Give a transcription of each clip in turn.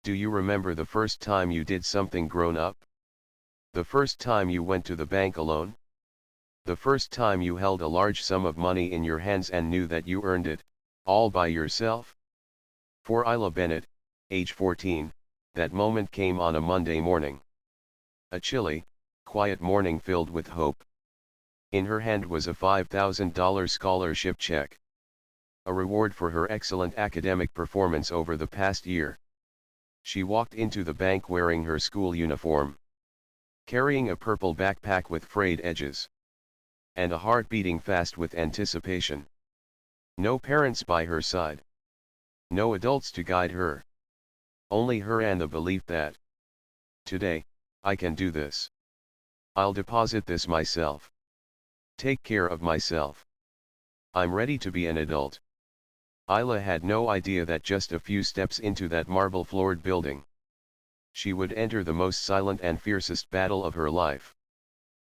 Do you remember the first time you did something grown up? The first time you went to the bank alone? The first time you held a large sum of money in your hands and knew that you earned it, all by yourself? For Isla Bennett, age 14, that moment came on a Monday morning. A chilly, quiet morning filled with hope. In her hand was a $5,000 scholarship check. A reward for her excellent academic performance over the past year. She walked into the bank wearing her school uniform, carrying a purple backpack with frayed edges, and a heart beating fast with anticipation. No parents by her side. No adults to guide her. Only her and the belief that, today, I can do this. I'll deposit this myself. Take care of myself. I'm ready to be an adult. Isla had no idea that just a few steps into that marble-floored building, she would enter the most silent and fiercest battle of her life.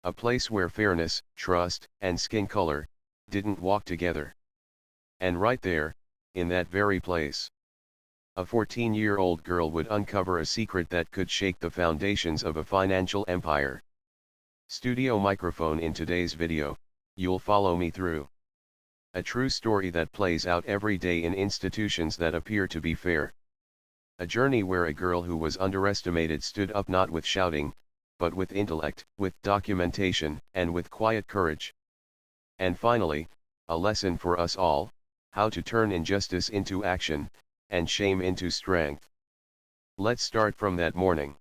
A place where fairness, trust, and skin color didn't walk together. And right there, in that very place, a 14-year-old girl would uncover a secret that could shake the foundations of a financial empire. Studio microphone. In today's video, you'll follow me through a true story that plays out every day in institutions that appear to be fair. A journey where a girl who was underestimated stood up not with shouting, but with intellect, with documentation, and with quiet courage. And finally, a lesson for us all, how to turn injustice into action, and shame into strength. Let's start from that morning.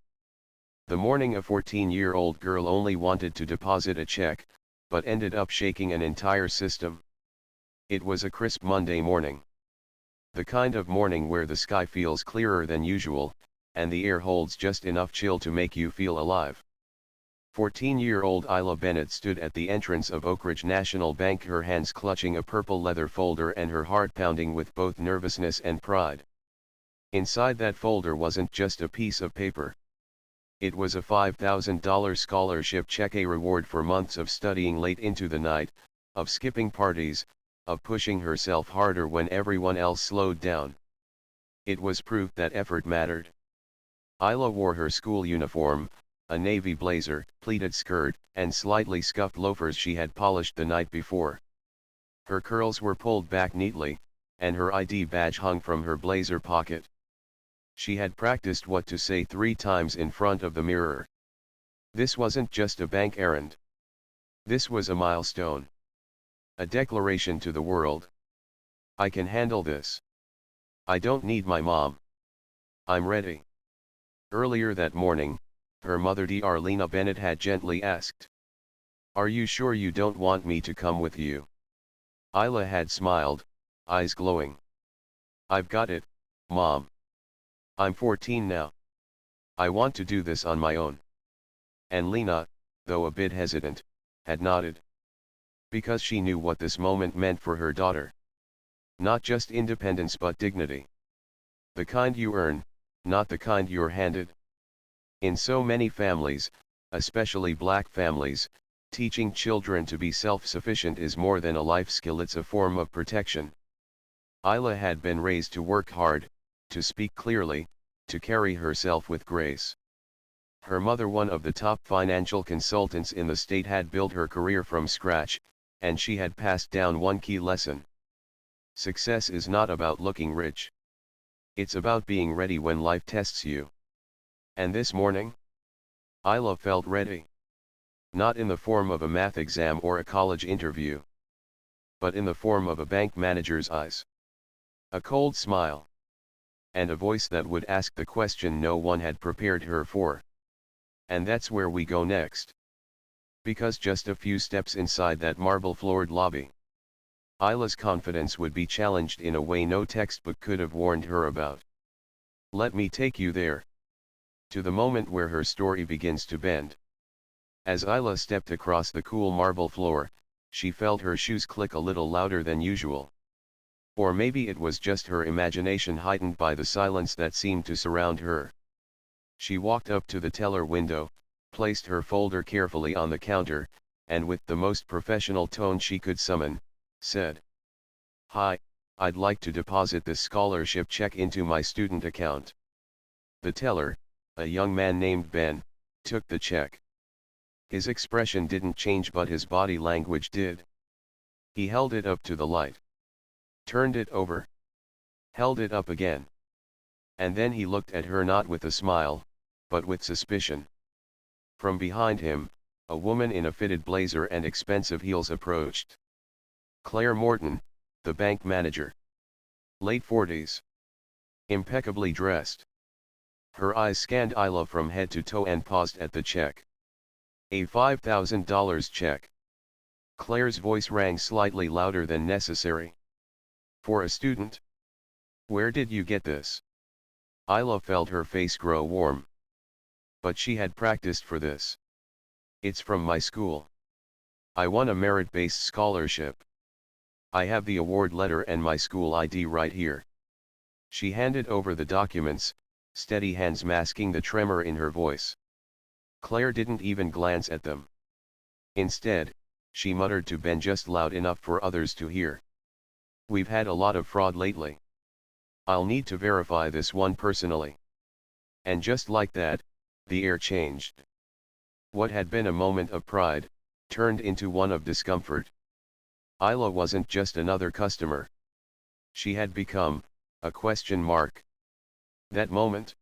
The morning a 14-year-old girl only wanted to deposit a check, but ended up shaking an entire system. It was a crisp Monday morning. The kind of morning where the sky feels clearer than usual, and the air holds just enough chill to make you feel alive. 14-year-old Isla Bennett stood at the entrance of Oak Ridge National Bank, her hands clutching a purple leather folder and her heart pounding with both nervousness and pride. Inside that folder wasn't just a piece of paper. It was a $5,000 scholarship check, a reward for months of studying late into the night, of skipping parties, of pushing herself harder when everyone else slowed down. It was proof that effort mattered. Isla wore her school uniform, a navy blazer, pleated skirt, and slightly scuffed loafers she had polished the night before. Her curls were pulled back neatly, and her ID badge hung from her blazer pocket. She had practiced what to say 3 times in front of the mirror. This wasn't just a bank errand. This was a milestone. A declaration to the world. I can handle this. I don't need my mom. I'm ready. Earlier that morning, her mother Darlena Bennett had gently asked, "Are you sure you don't want me to come with you?" Isla had smiled, eyes glowing. "I've got it, Mom. I'm 14 now. I want to do this on my own." And Lena, though a bit hesitant, had nodded. Because she knew what this moment meant for her daughter. Not just independence but dignity. The kind you earn, not the kind you're handed. In so many families, especially black families, teaching children to be self-sufficient is more than a life skill, it's a form of protection. Isla had been raised to work hard, to speak clearly, to carry herself with grace. Her mother, one of the top financial consultants in the state, had built her career from scratch, and she had passed down one key lesson. Success is not about looking rich. It's about being ready when life tests you. And this morning, Isla felt ready. Not in the form of a math exam or a college interview, but in the form of a bank manager's eyes. A cold smile. And a voice that would ask the question no one had prepared her for. And that's where we go next. Because just a few steps inside that marble-floored lobby, Isla's confidence would be challenged in a way no textbook could have warned her about. Let me take you there. To the moment where her story begins to bend. As Isla stepped across the cool marble floor, she felt her shoes click a little louder than usual. Or maybe it was just her imagination heightened by the silence that seemed to surround her. She walked up to the teller window, placed her folder carefully on the counter, and with the most professional tone she could summon, said, "Hi, I'd like to deposit this scholarship check into my student account." The teller, a young man named Ben, took the check. His expression didn't change, but his body language did. He held it up to the light, turned it over, held it up again. And then he looked at her, not with a smile, but with suspicion. From behind him, a woman in a fitted blazer and expensive heels approached. Claire Morton, the bank manager. Late 40s. Impeccably dressed. Her eyes scanned Isla from head to toe and paused at the check. A $5,000 check. Claire's voice rang slightly louder than necessary. For a student? Where did you get this? Isla felt her face grow warm. But she had practiced for this. It's from my school. I won a merit-based scholarship. I have the award letter and my school ID right here. She handed over the documents, steady hands masking the tremor in her voice. Claire didn't even glance at them. Instead, she muttered to Ben just loud enough for others to hear. We've had a lot of fraud lately. I'll need to verify this one personally. And just like that, the air changed. What had been a moment of pride, turned into one of discomfort. Isla wasn't just another customer. She had become a question mark. That moment?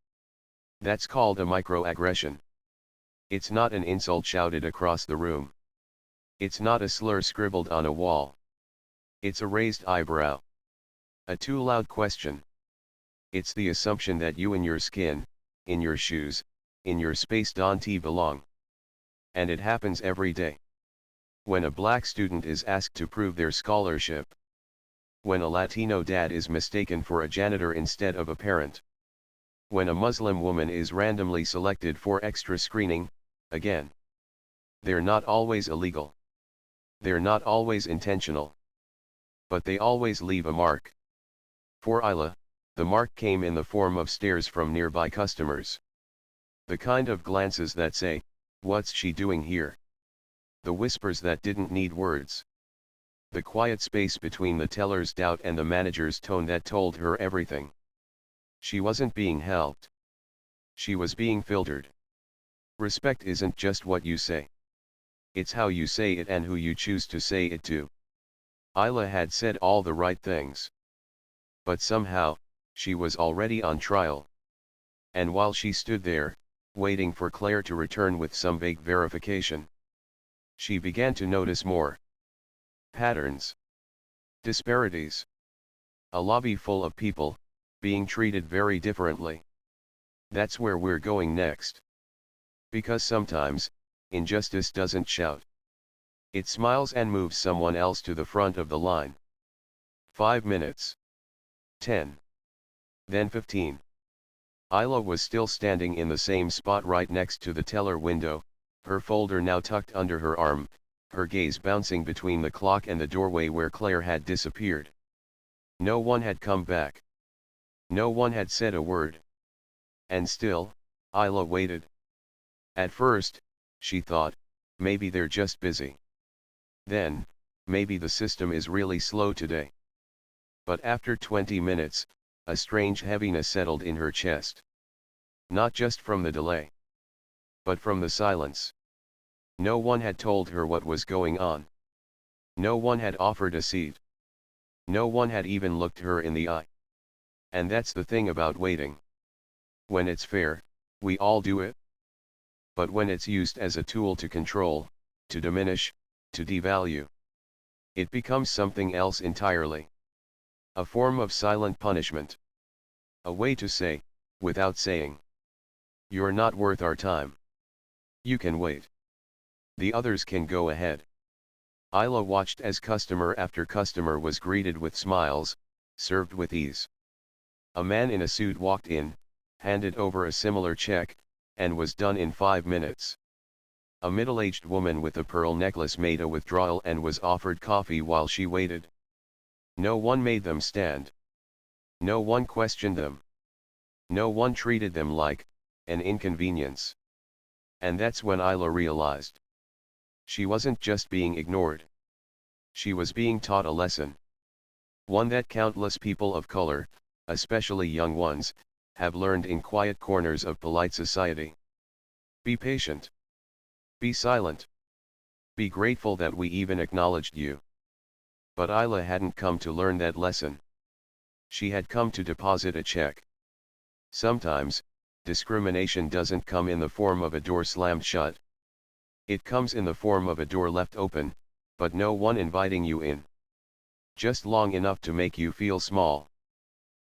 That's called a microaggression. It's not an insult shouted across the room. It's not a slur scribbled on a wall. It's a raised eyebrow. A too loud question. It's the assumption that you in your skin, in your shoes, in your space don't belong. And it happens every day. When a black student is asked to prove their scholarship. When a Latino dad is mistaken for a janitor instead of a parent. When a Muslim woman is randomly selected for extra screening, again. They're not always illegal. They're not always intentional. But they always leave a mark. For Isla, the mark came in the form of stares from nearby customers. The kind of glances that say, "What's she doing here?" The whispers that didn't need words. The quiet space between the teller's doubt and the manager's tone that told her everything. She wasn't being helped. She was being filtered. Respect isn't just what you say. It's how you say it and who you choose to say it to. Isla had said all the right things. But somehow, she was already on trial. And while she stood there, waiting for Claire to return with some vague verification, she began to notice more patterns, disparities. A lobby full of people, being treated very differently. That's where we're going next. Because sometimes, injustice doesn't shout. It smiles and moves someone else to the front of the line. 5 minutes. 10. Then 15. Isla was still standing in the same spot right next to the teller window, her folder now tucked under her arm, her gaze bouncing between the clock and the doorway where Claire had disappeared. No one had come back. No one had said a word. And still, Isla waited. At first, she thought, maybe they're just busy. Then, maybe the system is really slow today. But after 20 minutes, a strange heaviness settled in her chest. Not just from the delay, but from the silence. No one had told her what was going on. No one had offered a seat. No one had even looked her in the eye. And that's the thing about waiting. When it's fair, we all do it. But when it's used as a tool to control, to diminish, to devalue, it becomes something else entirely. A form of silent punishment. A way to say, without saying, "You're not worth our time. You can wait. The others can go ahead." Isla watched as customer after customer was greeted with smiles, served with ease. A man in a suit walked in, handed over a similar check, and was done in 5 minutes. A middle-aged woman with a pearl necklace made a withdrawal and was offered coffee while she waited. No one made them stand. No one questioned them. No one treated them like an inconvenience. And that's when Isla realized. She wasn't just being ignored. She was being taught a lesson. One that countless people of color, especially young ones, have learned in quiet corners of polite society. Be patient. Be silent. Be grateful that we even acknowledged you. But Isla hadn't come to learn that lesson. She had come to deposit a check. Sometimes, discrimination doesn't come in the form of a door slammed shut. It comes in the form of a door left open, but no one inviting you in. Just long enough to make you feel small.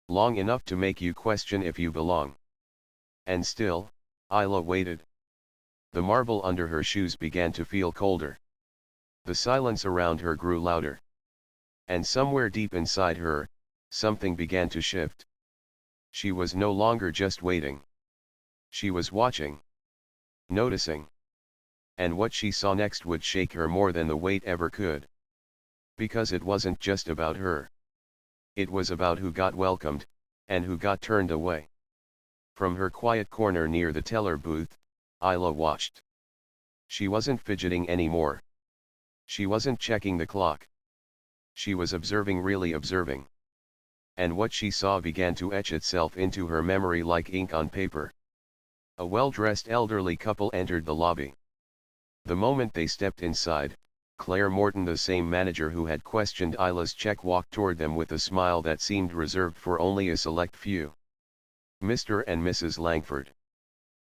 Long enough to make you question if you belong. And still, Isla waited. The marble under her shoes began to feel colder. The silence around her grew louder. And somewhere deep inside her, something began to shift. She was no longer just waiting. She was watching. Noticing. And what she saw next would shake her more than the wait ever could. Because it wasn't just about her. It was about who got welcomed, and who got turned away. From her quiet corner near the teller booth, Isla watched. She wasn't fidgeting anymore. She wasn't checking the clock. She was observing, really observing. And what she saw began to etch itself into her memory like ink on paper. A well-dressed elderly couple entered the lobby. The moment they stepped inside, Claire Morton, the same manager who had questioned Isla's check, walked toward them with a smile that seemed reserved for only a select few. Mr. and Mrs. Langford.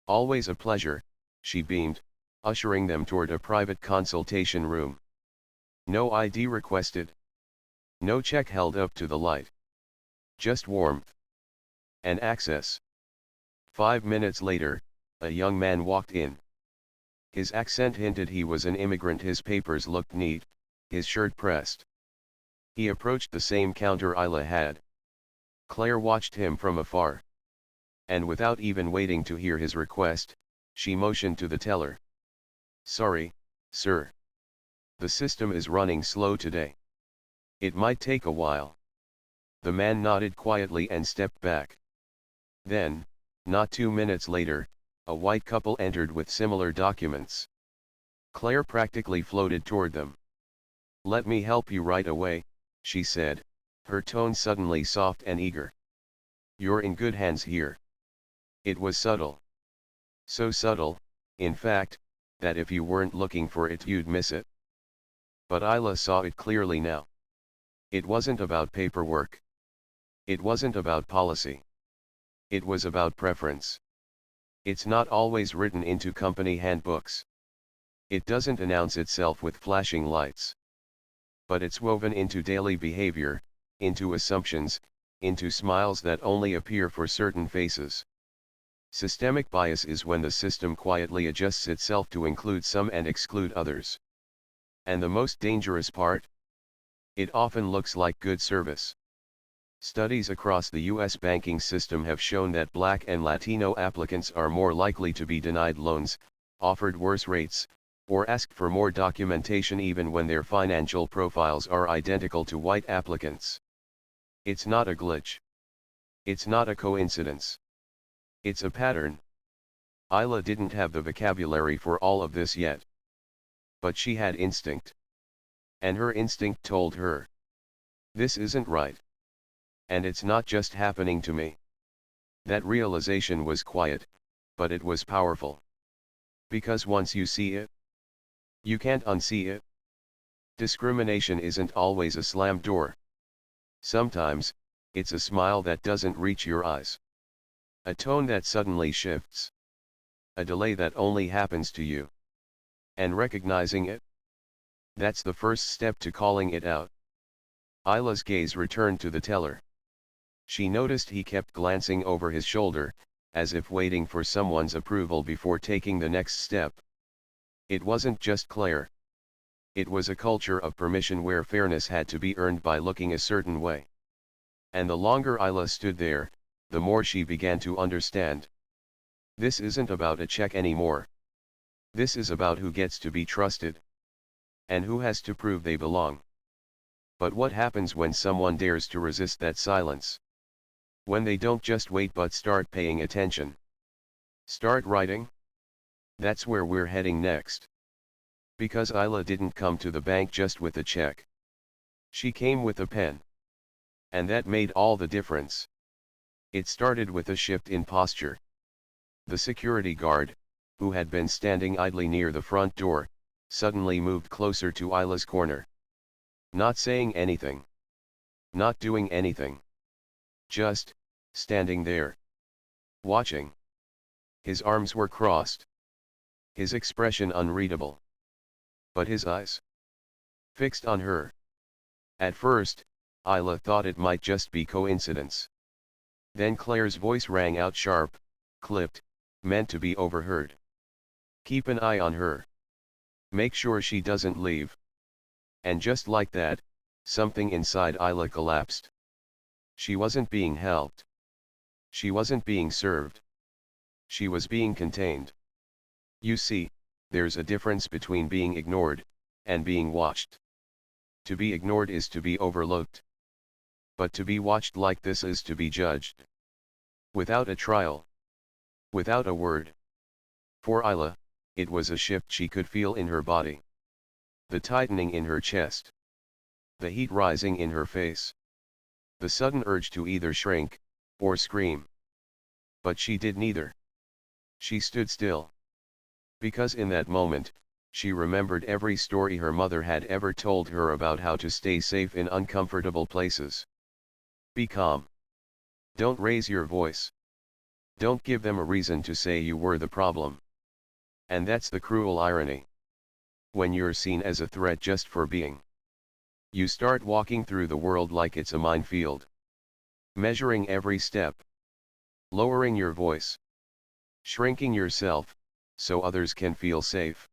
Always a pleasure, she beamed, ushering them toward a private consultation room. No ID requested. No check held up to the light. Just warmth. And access. 5 minutes later, a young man walked in. His accent hinted he was an immigrant. His papers looked neat, his shirt pressed. He approached the same counter Isla had. Claire watched him from afar. And without even waiting to hear his request, she motioned to the teller. Sorry, sir. The system is running slow today. It might take a while. The man nodded quietly and stepped back. Then, not 2 minutes later, a white couple entered with similar documents. Claire practically floated toward them. Let me help you right away, she said, her tone suddenly soft and eager. You're in good hands here. It was subtle. So subtle, in fact, that if you weren't looking for it you'd miss it. But Isla saw it clearly now. It wasn't about paperwork. It wasn't about policy. It was about preference. It's not always written into company handbooks. It doesn't announce itself with flashing lights. But it's woven into daily behavior, into assumptions, into smiles that only appear for certain faces. Systemic bias is when the system quietly adjusts itself to include some and exclude others. And the most dangerous part? It often looks like good service. Studies across the U.S. banking system have shown that Black and Latino applicants are more likely to be denied loans, offered worse rates, or asked for more documentation even when their financial profiles are identical to white applicants. It's not a glitch. It's not a coincidence. It's a pattern. Isla didn't have the vocabulary for all of this yet. But she had instinct. And her instinct told her. This isn't right. And it's not just happening to me. That realization was quiet, but it was powerful. Because once you see it, you can't unsee it. Discrimination isn't always a slammed door. Sometimes, it's a smile that doesn't reach your eyes. A tone that suddenly shifts. A delay that only happens to you. And recognizing it? That's the first step to calling it out. Isla's gaze returned to the teller. She noticed he kept glancing over his shoulder, as if waiting for someone's approval before taking the next step. It wasn't just Claire. It was a culture of permission where fairness had to be earned by looking a certain way. And the longer Isla stood there, the more she began to understand. This isn't about a check anymore. This is about who gets to be trusted. And who has to prove they belong. But what happens when someone dares to resist that silence? When they don't just wait but start paying attention. Start writing? That's where we're heading next. Because Isla didn't come to the bank just with a check. She came with a pen. And that made all the difference. It started with a shift in posture. The security guard, who had been standing idly near the front door, suddenly moved closer to Isla's corner. Not saying anything. Not doing anything. Just standing there. Watching. His arms were crossed. His expression unreadable. But his eyes? Fixed on her. At first, Isla thought it might just be coincidence. Then Claire's voice rang out sharp, clipped, meant to be overheard. Keep an eye on her. Make sure she doesn't leave. And just like that, something inside Isla collapsed. She wasn't being helped. She wasn't being served. She was being contained. You see, there's a difference between being ignored and being watched. To be ignored is to be overlooked. But to be watched like this is to be judged. Without a trial. Without a word. For Isla, it was a shift she could feel in her body. The tightening in her chest. The heat rising in her face. The sudden urge to either shrink, or scream. But she did neither. She stood still. Because in that moment, she remembered every story her mother had ever told her about how to stay safe in uncomfortable places. Be calm. Don't raise your voice. Don't give them a reason to say you were the problem. And that's the cruel irony. When you're seen as a threat just for being, you start walking through the world like it's a minefield. Measuring every step. Lowering your voice. Shrinking yourself, so others can feel safe.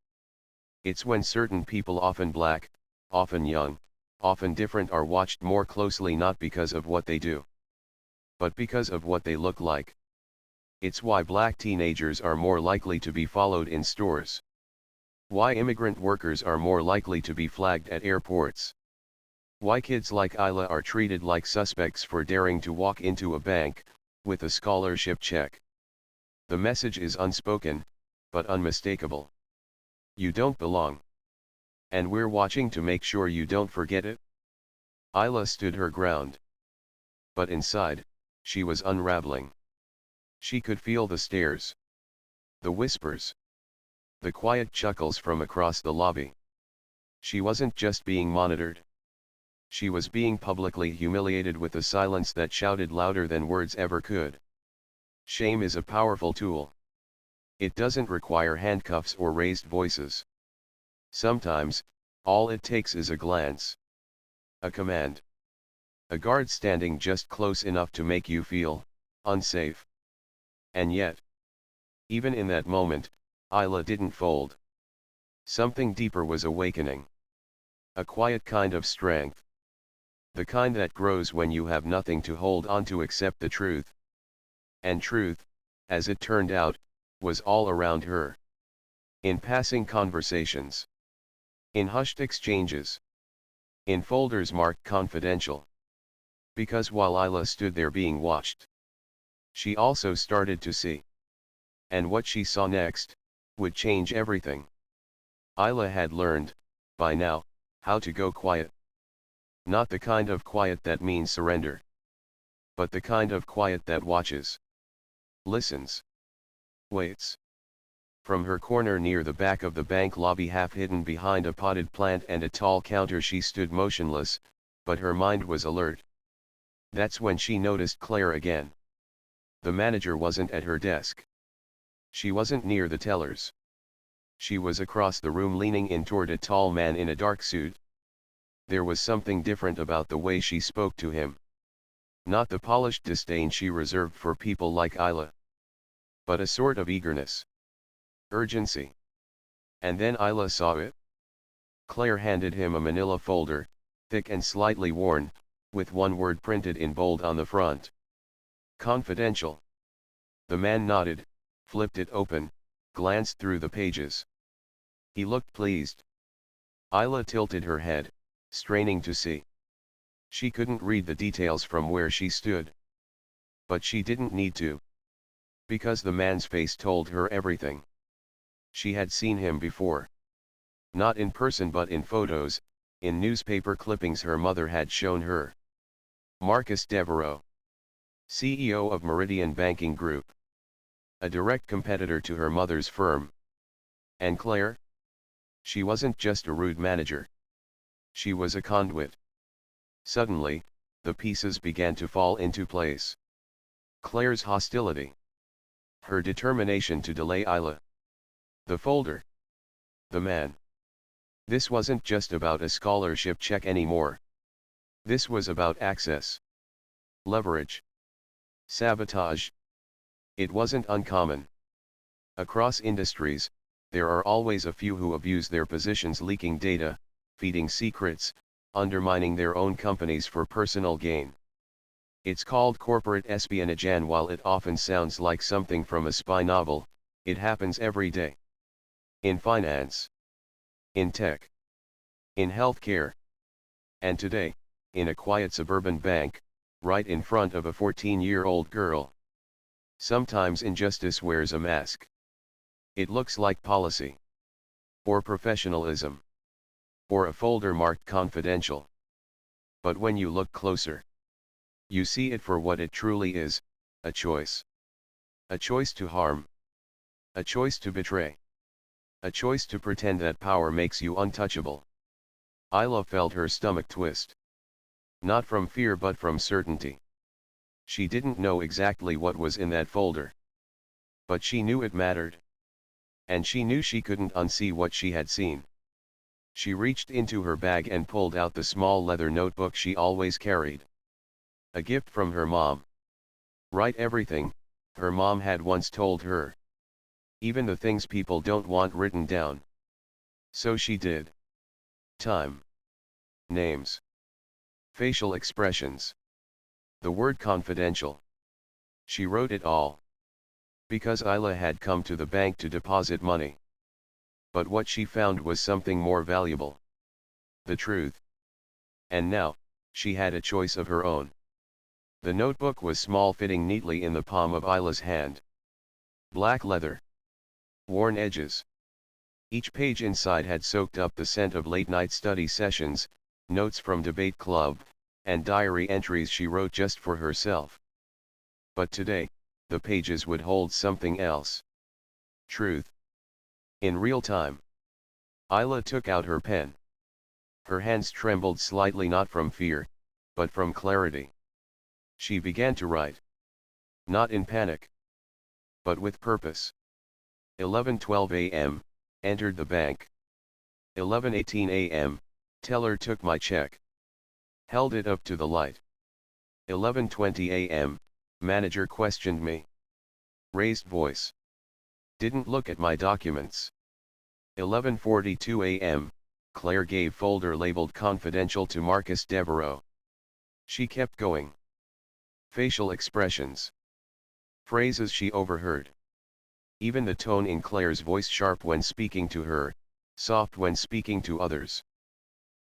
It's when certain people, often black, often young, often different, are watched more closely, not because of what they do, but because of what they look like. It's why black teenagers are more likely to be followed in stores. Why immigrant workers are more likely to be flagged at airports. Why kids like Isla are treated like suspects for daring to walk into a bank, with a scholarship check. The message is unspoken, but unmistakable. You don't belong. And we're watching to make sure you don't forget it. Isla stood her ground. But inside, she was unraveling. She could feel the stares. The whispers. The quiet chuckles from across the lobby. She wasn't just being monitored. She was being publicly humiliated with a silence that shouted louder than words ever could. Shame is a powerful tool. It doesn't require handcuffs or raised voices. Sometimes, all it takes is a glance. A command. A guard standing just close enough to make you feel unsafe. And yet, even in that moment, Isla didn't fold. Something deeper was awakening. A quiet kind of strength. The kind that grows when you have nothing to hold on to except the truth. And truth, as it turned out, was all around her. In passing conversations. In hushed exchanges. In folders marked confidential. Because while Isla stood there being watched, she also started to see. And what she saw next would change everything. Isla had learned, by now, how to go quiet. Not the kind of quiet that means surrender. But the kind of quiet that watches. Listens. Waits. From her corner near the back of the bank lobby, half hidden behind a potted plant and a tall counter, she stood motionless, but her mind was alert. That's when she noticed Claire again. The manager wasn't at her desk. She wasn't near the tellers. She was across the room, leaning in toward a tall man in a dark suit. There was something different about the way she spoke to him. Not the polished disdain she reserved for people like Isla. But a sort of eagerness. Urgency. And then Isla saw it. Claire handed him a manila folder, thick and slightly worn, with one word printed in bold on the front. Confidential. The man nodded, flipped it open, glanced through the pages. He looked pleased. Isla tilted her head, straining to see. She couldn't read the details from where she stood. But she didn't need to. Because the man's face told her everything. She had seen him before. Not in person but in photos, in newspaper clippings her mother had shown her. Marcus Devereaux. CEO of Meridian Banking Group, a direct competitor to her mother's firm. And Claire? She wasn't just a rude manager. She was a conduit. Suddenly, the pieces began to fall into place. Claire's hostility. Her determination to delay Isla. The folder. The man. This wasn't just about a scholarship check anymore. This was about access. Leverage. Sabotage. It wasn't uncommon. Across industries, there are always a few who abuse their positions, leaking data, feeding secrets, undermining their own companies for personal gain. It's called corporate espionage, and while it often sounds like something from a spy novel, it happens every day. In finance. In tech. In healthcare. And today, in a quiet suburban bank, right in front of a 14-year-old girl. Sometimes injustice wears a mask. It looks like policy. Or professionalism. Or a folder marked confidential. But when you look closer, you see it for what it truly is, a choice. A choice to harm. A choice to betray. A choice to pretend that power makes you untouchable. Isla felt her stomach twist. Not from fear but from certainty. She didn't know exactly what was in that folder. But she knew it mattered. And she knew she couldn't unsee what she had seen. She reached into her bag and pulled out the small leather notebook she always carried. A gift from her mom. Write everything, her mom had once told her. Even the things people don't want written down. So she did. Time. Names. Facial expressions. The word confidential. She wrote it all. Because Isla had come to the bank to deposit money. But what she found was something more valuable. The truth. And now, she had a choice of her own. The notebook was small, fitting neatly in the palm of Isla's hand. Black leather. Worn edges. Each page inside had soaked up the scent of late-night study sessions, notes from debate club, and diary entries she wrote just for herself. But today, the pages would hold something else. Truth. In real time. Isla took out her pen. Her hands trembled slightly, not from fear, but from clarity. She began to write. Not in panic. But with purpose. 11:12 a.m., entered the bank. 11:18 a.m., teller took my check. Held it up to the light. 11:20 a.m., manager questioned me. Raised voice. Didn't look at my documents. 11:42 a.m., Claire gave folder labeled confidential to Marcus Devereaux. She kept going. Facial expressions. Phrases she overheard. Even the tone in Claire's voice, sharp when speaking to her, soft when speaking to others.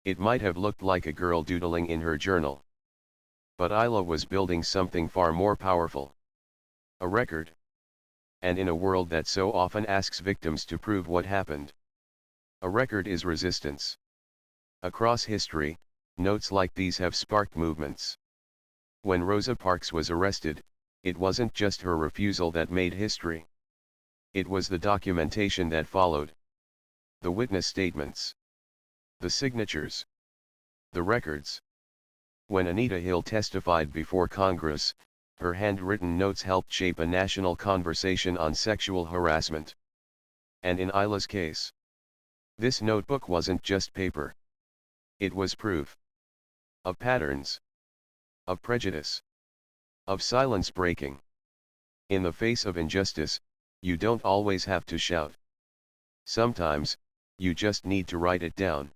It might have looked like a girl doodling in her journal. But Isla was building something far more powerful. A record. And in a world that so often asks victims to prove what happened, a record is resistance. Across history, notes like these have sparked movements. When Rosa Parks was arrested, it wasn't just her refusal that made history. It was the documentation that followed. The witness statements. The signatures. The records. When Anita Hill testified before Congress, her handwritten notes helped shape a national conversation on sexual harassment. And in Isla's case, this notebook wasn't just paper. It was proof. Of patterns. Of prejudice. Of silence breaking. In the face of injustice, you don't always have to shout. Sometimes, you just need to write it down.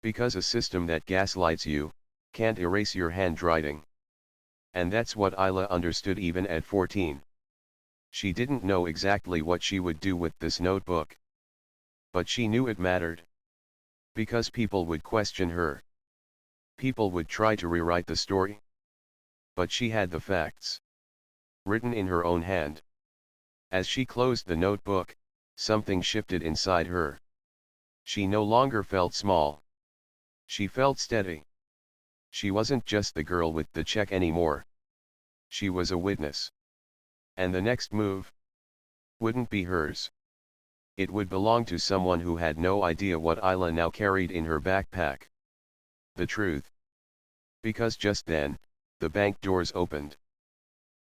Because a system that gaslights you can't erase your handwriting. And that's what Isla understood even at 14. She didn't know exactly what she would do with this notebook. But she knew it mattered. Because people would question her. People would try to rewrite the story. But she had the facts. Written in her own hand. As she closed the notebook, something shifted inside her. She no longer felt small. She felt steady. She wasn't just the girl with the check anymore. She was a witness. And the next move wouldn't be hers. It would belong to someone who had no idea what Isla now carried in her backpack. The truth. Because just then, the bank doors opened.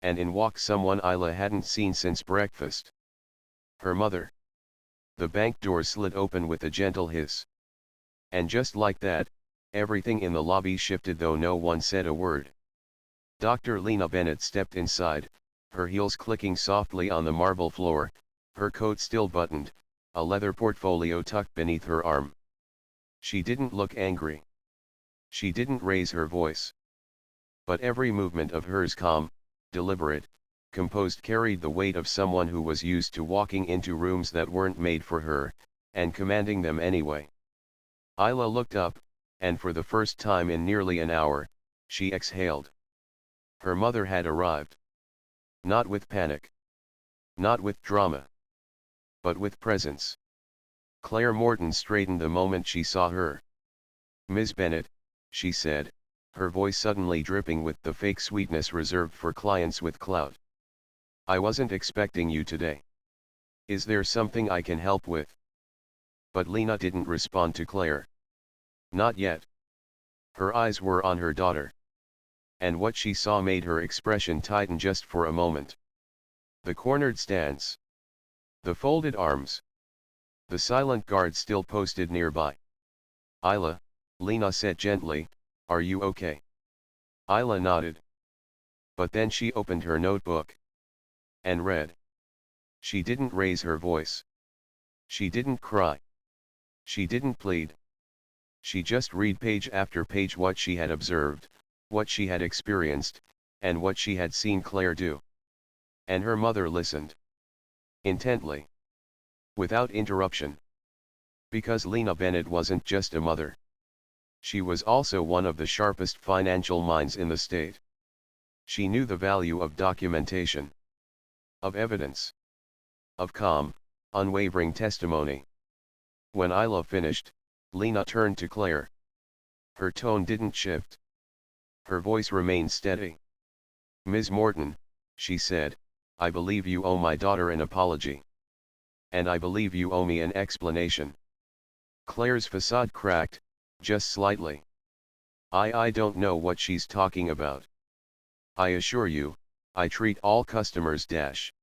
And in walked someone Isla hadn't seen since breakfast. Her mother. The bank doors slid open with a gentle hiss. And just like that, everything in the lobby shifted, though no one said a word. Dr. Lena Bennett stepped inside, her heels clicking softly on the marble floor, her coat still buttoned, a leather portfolio tucked beneath her arm. She didn't look angry. She didn't raise her voice. But every movement of hers, calm, deliberate, composed, carried the weight of someone who was used to walking into rooms that weren't made for her, and commanding them anyway. Isla looked up, and for the first time in nearly an hour, she exhaled. Her mother had arrived. Not with panic. Not with drama. But with presence. Claire Morton straightened the moment she saw her. "Miss Bennett," she said, her voice suddenly dripping with the fake sweetness reserved for clients with clout. "I wasn't expecting you today. Is there something I can help with?" But Lena didn't respond to Claire. Not yet. Her eyes were on her daughter. And what she saw made her expression tighten just for a moment. The cornered stance. The folded arms. The silent guard still posted nearby. "Isla," Lena said gently, "are you okay?" Isla nodded. But then she opened her notebook. And read. She didn't raise her voice. She didn't cry. She didn't plead. She just read page after page what she had observed, what she had experienced, and what she had seen Claire do. And her mother listened. Intently. Without interruption. Because Lena Bennett wasn't just a mother. She was also one of the sharpest financial minds in the state. She knew the value of documentation. Of evidence. Of calm, unwavering testimony. When Isla finished, Lena turned to Claire. Her tone didn't shift. Her voice remained steady. "Ms. Morton," she said, "I believe you owe my daughter an apology. And I believe you owe me an explanation." Claire's facade cracked, just slightly. I don't know what she's talking about. I assure you, I treat all customers dash."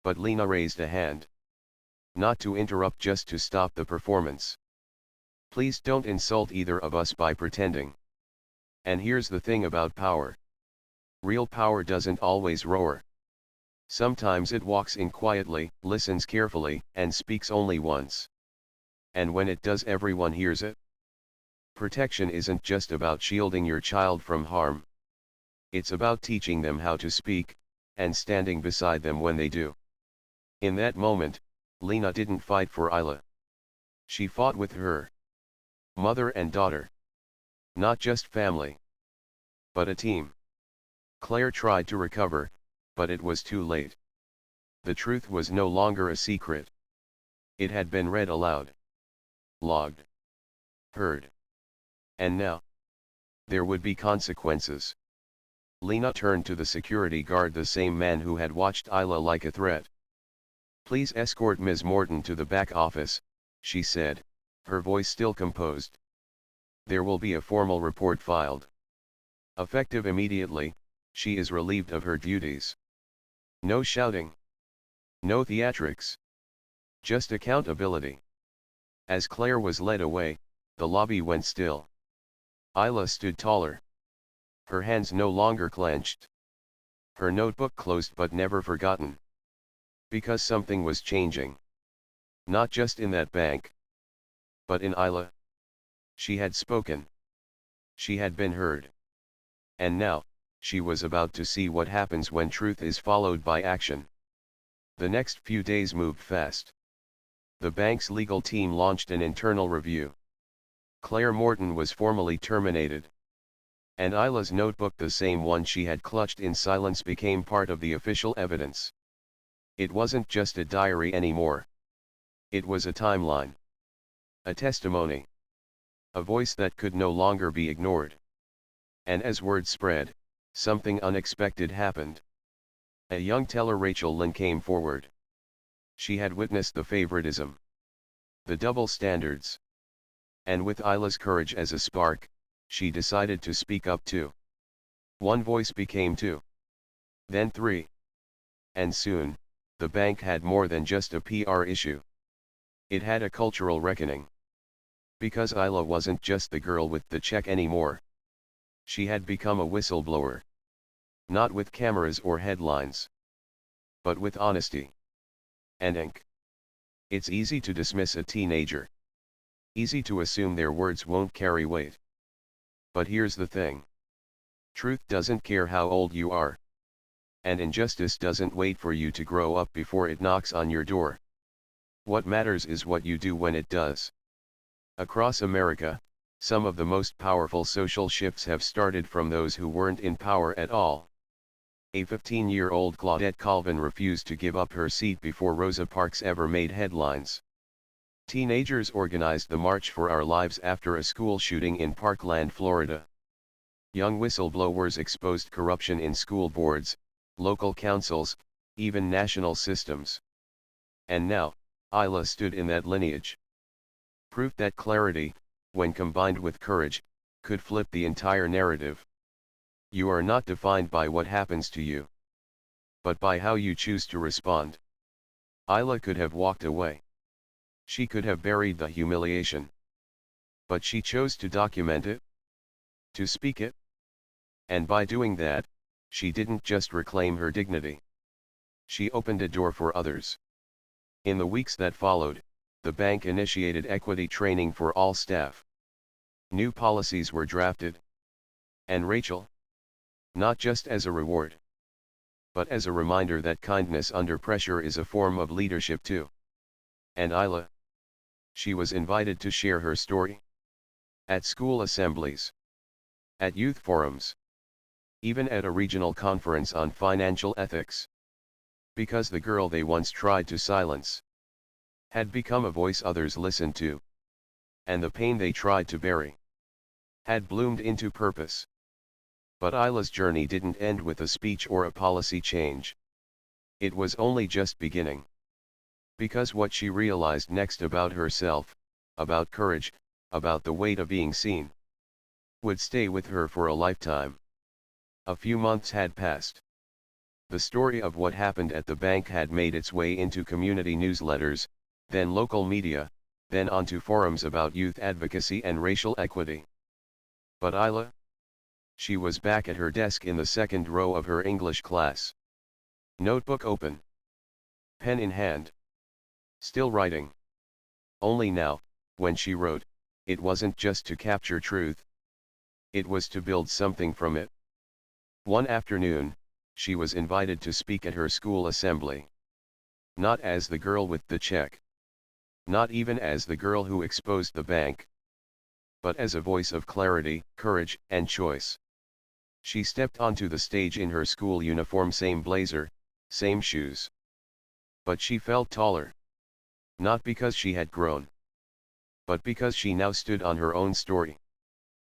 But Lena raised a hand. Not to interrupt, just to stop the performance. "Please don't insult either of us by pretending. And here's the thing about power. Real power doesn't always roar. Sometimes it walks in quietly, listens carefully, and speaks only once. And when it does, everyone hears it. Protection isn't just about shielding your child from harm. It's about teaching them how to speak, and standing beside them when they do." In that moment, Lena didn't fight for Isla. She fought with her. Mother and daughter. Not just family. But a team. Claire tried to recover, but it was too late. The truth was no longer a secret. It had been read aloud. Logged. Heard. And now? There would be consequences. Lena turned to the security guard, the same man who had watched Isla like a threat. "Please escort Ms. Morton to the back office," she said, her voice still composed. "There will be a formal report filed. Effective immediately, she is relieved of her duties. No shouting. No theatrics. Just accountability." As Claire was led away, the lobby went still. Isla stood taller. Her hands no longer clenched. Her notebook closed but never forgotten. Because something was changing. Not just in that bank. But in Isla. She had spoken. She had been heard. And now, she was about to see what happens when truth is followed by action. The next few days moved fast. The bank's legal team launched an internal review. Claire Morton was formally terminated. And Isla's notebook, the same one she had clutched in silence, became part of the official evidence. It wasn't just a diary anymore. It was a timeline. A testimony. A voice that could no longer be ignored. And as word spread, something unexpected happened. A young teller, Rachel Lynn, came forward. She had witnessed the favoritism, the double standards. And with Isla's courage as a spark, she decided to speak up too. One voice became two. Then three. And soon, the bank had more than just a PR issue. It had a cultural reckoning. Because Isla wasn't just the girl with the check anymore. She had become a whistleblower. Not with cameras or headlines, but with honesty and ink. It's easy to dismiss a teenager. Easy to assume their words won't carry weight. But here's the thing. Truth doesn't care how old you are. And injustice doesn't wait for you to grow up before it knocks on your door. What matters is what you do when it does. Across America, some of the most powerful social shifts have started from those who weren't in power at all. A 15-year-old Claudette Colvin refused to give up her seat before Rosa Parks ever made headlines. Teenagers organized the March for Our Lives after a school shooting in Parkland, Florida. Young whistleblowers exposed corruption in school boards, local councils, even national systems. And now, Isla stood in that lineage. Proof that clarity, when combined with courage, could flip the entire narrative. You are not defined by what happens to you, but by how you choose to respond. Isla could have walked away. She could have buried the humiliation. But she chose to document it, to speak it. And by doing that, she didn't just reclaim her dignity. She opened a door for others. In the weeks that followed, the bank initiated equity training for all staff. New policies were drafted. And Rachel? Not just as a reward, but as a reminder that kindness under pressure is a form of leadership too. And Isla? She was invited to share her story. At school assemblies. At youth forums. Even at a regional conference on financial ethics. Because the girl they once tried to silence had become a voice others listened to. And the pain they tried to bury had bloomed into purpose. But Isla's journey didn't end with a speech or a policy change. It was only just beginning. Because what she realized next about herself, about courage, about the weight of being seen, would stay with her for a lifetime. A few months had passed. The story of what happened at the bank had made its way into community newsletters, then local media, then onto forums about youth advocacy and racial equity. But Isla? She was back at her desk in the second row of her English class. Notebook open. Pen in hand. Still writing. Only now, when she wrote, it wasn't just to capture truth. It was to build something from it. One afternoon, she was invited to speak at her school assembly. Not as the girl with the check. Not even as the girl who exposed the bank. But as a voice of clarity, courage, and choice. She stepped onto the stage in her school uniform, same blazer, same shoes. But she felt taller. Not because she had grown, but because she now stood on her own story.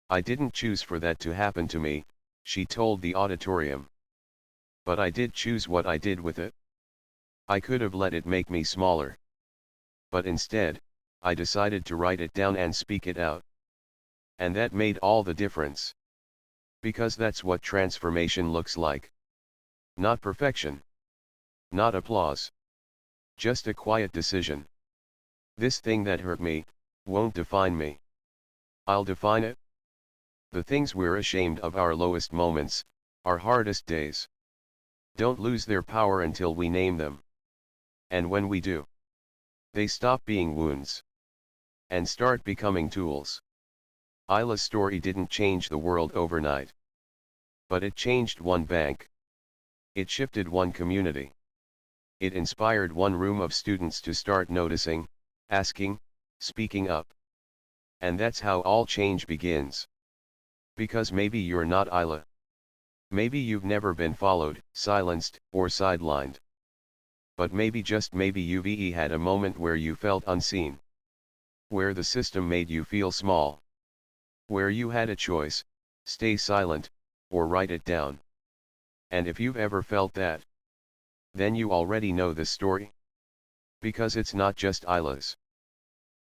I didn't choose for that to happen to me, she told the auditorium. But I did choose what I did with it. I could have let it make me smaller. But instead, I decided to write it down and speak it out. And that made all the difference. Because that's what transformation looks like. Not perfection. Not applause. Just a quiet decision. This thing that hurt me, won't define me. I'll define it. The things we're ashamed of, our lowest moments, our hardest days, don't lose their power until we name them. And when we do, they stop being wounds and start becoming tools. Isla's story didn't change the world overnight. But it changed one bank. It shifted one community. It inspired one room of students to start noticing, asking, speaking up. And that's how all change begins. Because maybe you're not Isla. Maybe you've never been followed, silenced, or sidelined. But maybe, just maybe, you've had a moment where you felt unseen. Where the system made you feel small. Where you had a choice, stay silent, or write it down. And if you've ever felt that, then you already know this story. Because it's not just Isla's.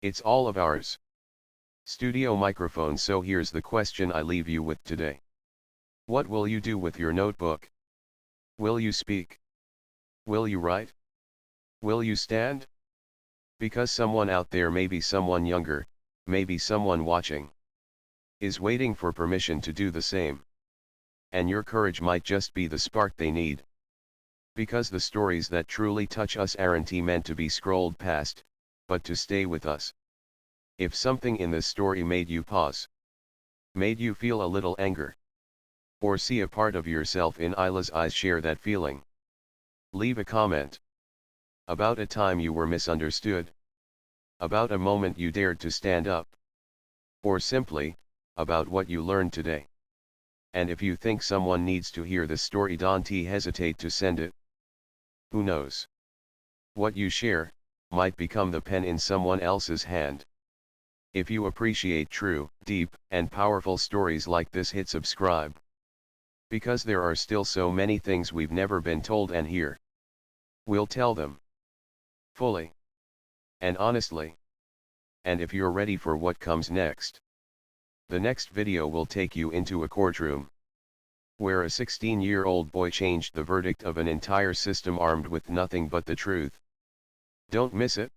It's all of ours. Studio microphone. So here's the question I leave you with today. What will you do with your notebook? Will you speak? Will you write? Will you stand? Because someone out there, maybe someone younger, maybe someone watching, is waiting for permission to do the same. And your courage might just be the spark they need. Because the stories that truly touch us aren't meant to be scrolled past, but to stay with us. If something in this story made you pause, made you feel a little anger, or see a part of yourself in Isla's eyes, share that feeling. Leave a comment. About a time you were misunderstood. About a moment you dared to stand up. Or simply, about what you learned today. And if you think someone needs to hear this story, don't hesitate to send it. Who knows? What you share might become the pen in someone else's hand. If you appreciate true, deep, and powerful stories like this, hit subscribe. Because there are still so many things we've never been told, and here we'll tell them fully and honestly. And if you're ready for what comes next, the next video will take you into a courtroom where a 16-year-old boy changed the verdict of an entire system armed with nothing but the truth. Don't miss it.